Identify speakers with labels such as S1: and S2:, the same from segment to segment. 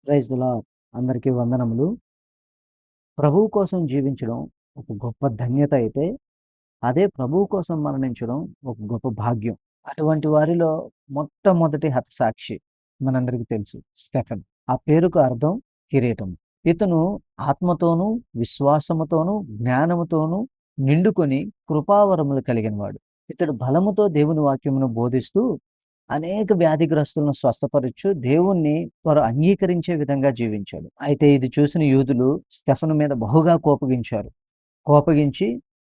S1: Praise the lord. అందరికీ వందనములు. ప్రభువు కోసం జీవించడం ఒక గొప్ప ధన్యత అయితే, అదే ప్రభువు కోసం మరణించడం ఒక గొప్ప భాగ్యం. అటువంటి వారిలో మొట్టమొదటి హతసాక్షి మనందరికీ తెలుసు స్టెఫెన్. ఆ పేరుకు అర్థం కిరీటం. ఇతను ఆత్మతోనూ, విశ్వాసముతోనూ, జ్ఞానముతోనూ నిండుకొని కృపావరములు కలిగినవాడు. ఇతడు బలముతో దేవుని వాక్యమును బోధిస్తూ అనేక వ్యాధిగ్రస్తులను స్వస్థపరచు దేవుణ్ణి వారు అంగీకరించే విధంగా జీవించాడు. అయితే ఇది చూసిన యూదులు స్టెఫను మీద బహుగా కోపగించారు. కోపగించి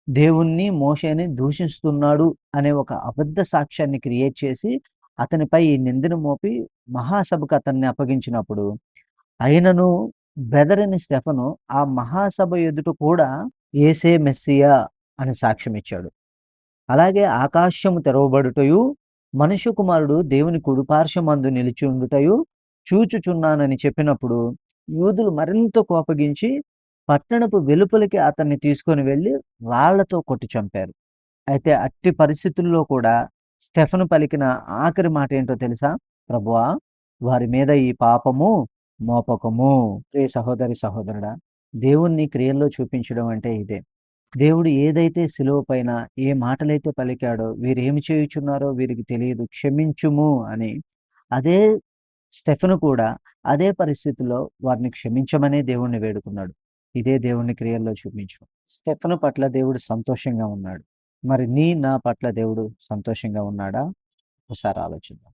S1: దేవుణ్ణి, మోషేని దూషిస్తున్నాడు అనే ఒక అబద్ధ సాక్ష్యాన్ని క్రియేట్ చేసి అతనిపై ఈ నిందను మోపి మహాసభకు అతన్ని అప్పగించినప్పుడు, అయినను బెదరని స్టెఫను ఆ మహాసభ ఎదుట కూడా యేసే మెస్సియా అని సాక్ష్యమిచ్చాడు. అలాగే ఆకాశము తెరవబడుటయు, మనుష్య కుమారుడు దేవుని కుడిపార్శ్వమందు నిలిచుండుటయు చూచుచున్నానని చెప్పినప్పుడు, యూదులు మరింత కోపగించి పట్టణపు వెలుపలికి అతన్ని తీసుకొని వెళ్ళి రాళ్లతో కొట్టి చంపారు. అయితే అట్టి పరిస్థితుల్లో కూడా స్టెఫను పలికిన ఆఖరి మాట ఏంటో తెలుసా? ప్రభువా, వారి మీద ఈ పాపము మోపకము. ప్రియ సహోదరి, సహోదరుడా, దేవుణ్ణి క్రియల్లో చూపించడం అంటే ఇదే. దేవుడు ఏదైతే శిలువ పైన ఏ మాటలైతే పలికాడో, వీరేమి చేయుచున్నారో వీరికి తెలియదు, క్షమించుము అని. అదే స్టెఫెను కూడా అదే పరిస్థితిలో వారిని క్షమించమనే దేవుణ్ణి వేడుకున్నాడు. ఇదే దేవుని క్రియల్లో చూపించడం. స్టెఫెను పట్ల దేవుడు సంతోషంగా ఉన్నాడు. మరి నా పట్ల దేవుడు సంతోషంగా ఉన్నాడా? ఒకసారి ఆలోచిద్దాం.